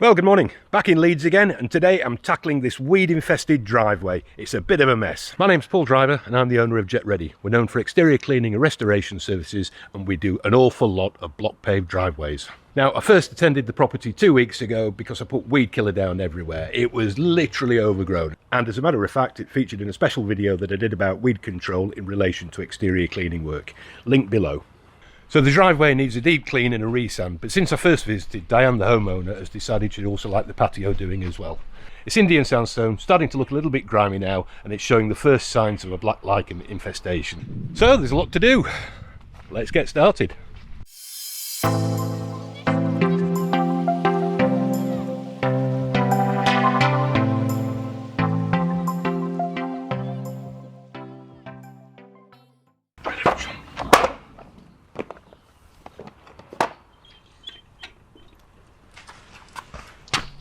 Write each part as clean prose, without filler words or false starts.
Well, good morning. Back in Leeds again, and today I'm tackling this weed-infested driveway. It's a bit of a mess. My name's Paul Driver, and I'm the owner of JetReady. We're known for exterior cleaning and restoration services, and we do an awful lot of block paved driveways. Now, I first attended the property 2 weeks ago because I put weed killer down everywhere. It was literally overgrown. And as a matter of fact, it featured in a special video that I did about weed control in relation to exterior cleaning work. Link below. So the driveway needs a deep clean and a re-sand, but since I first visited, Diane, the homeowner, has decided she'd also like the patio doing as well. It's Indian sandstone, starting to look a little bit grimy now, and it's showing the first signs of a black lichen infestation. So there's a lot to do. Let's get started.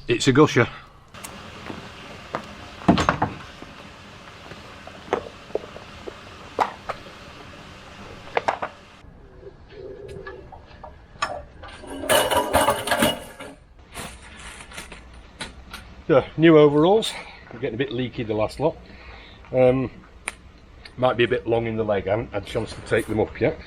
It's a gusher. So, new overalls. We're getting a bit leaky the last lot. Might be a bit long in the leg. I haven't had a chance to take them up yet.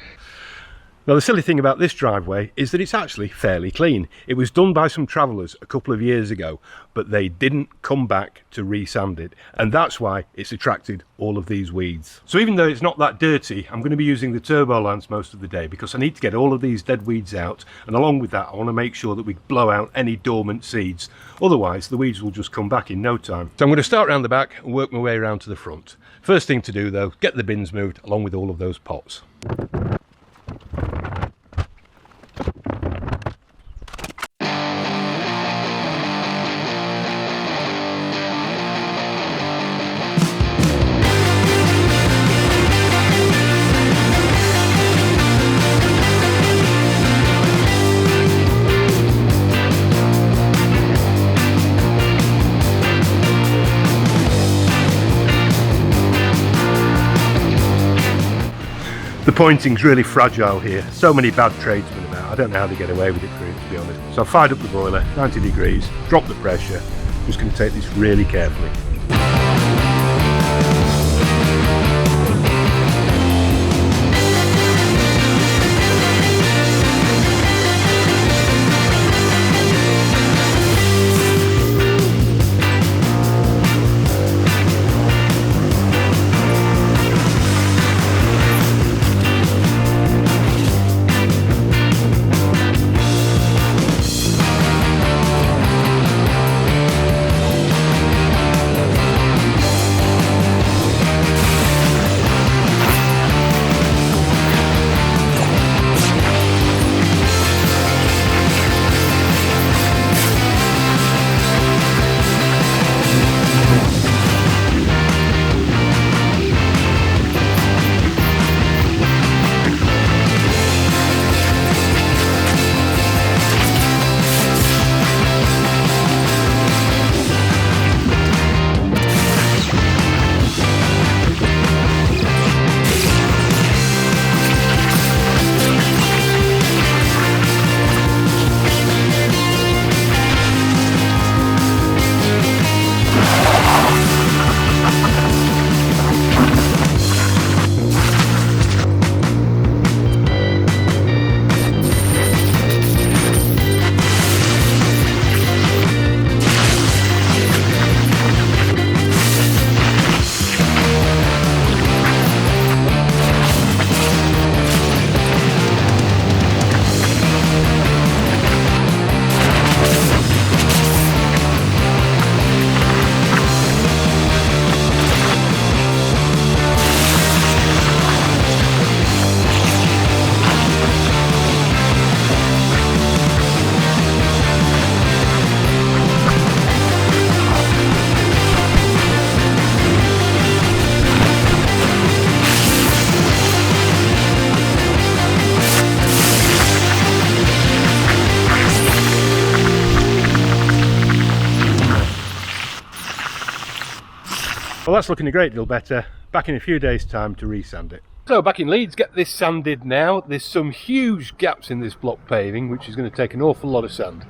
Now, the silly thing about this driveway is that it's actually fairly clean. It was done by some travellers a couple of years ago, but they didn't come back to re-sand it, and that's why it's attracted all of these weeds. So even though it's not that dirty, I'm going to be using the turbo lance most of the day because I need to get all of these dead weeds out, and along with that I want to make sure that we blow out any dormant seeds. Otherwise the weeds will just come back in no time. So I'm going to start around the back and work my way around to the front. First thing to do though, get the bins moved along with all of those pots. The pointing's really fragile here. So many bad tradesmen about. I don't know how they get away with it, to be honest. So I've fired up the boiler, 90 degrees, dropped the pressure. Just going to take this really carefully. Well, that's looking a great deal better. Back in a few days' time to re-sand it. So back in Leeds, get this sanded now. There's some huge gaps in this block paving, which is going to take an awful lot of sand.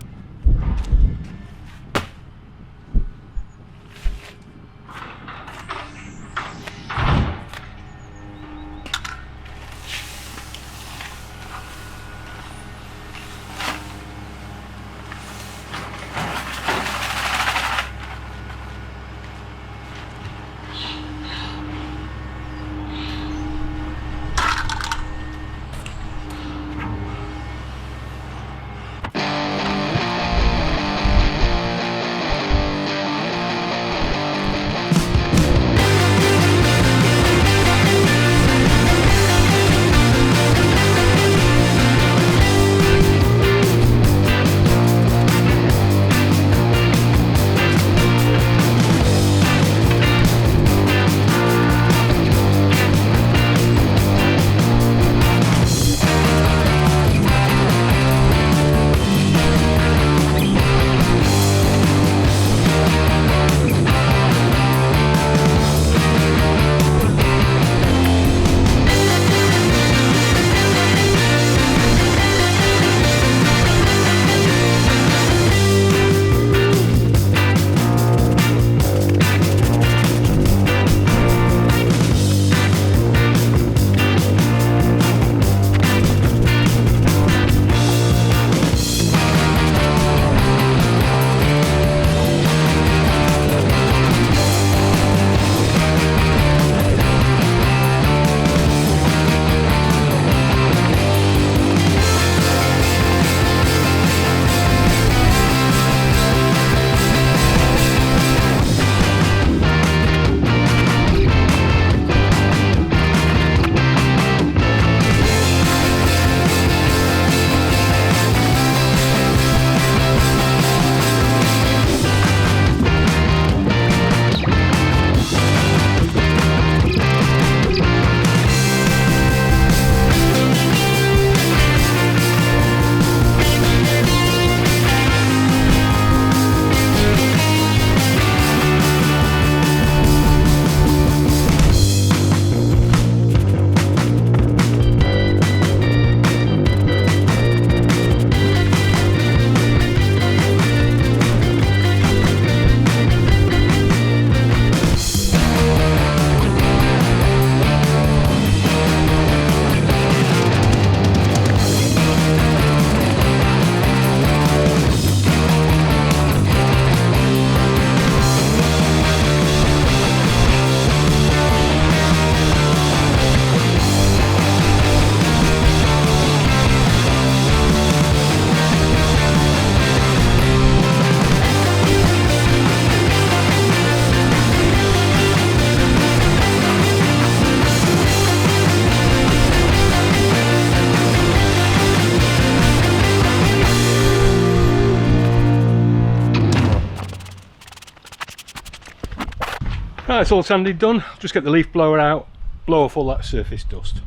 Right, it's all sanded done. Just get the leaf blower out, blow off all that surface dust.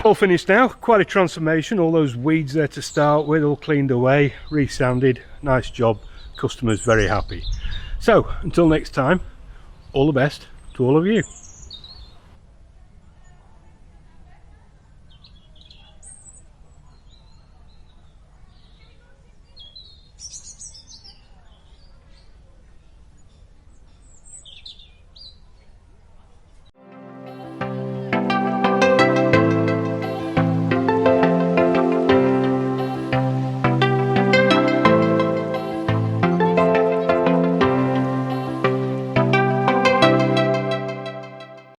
All finished now. Quite a transformation. All those weeds there to start with, all cleaned away, re-sanded. Nice job. Customers very happy. So until next time, all the best to all of you.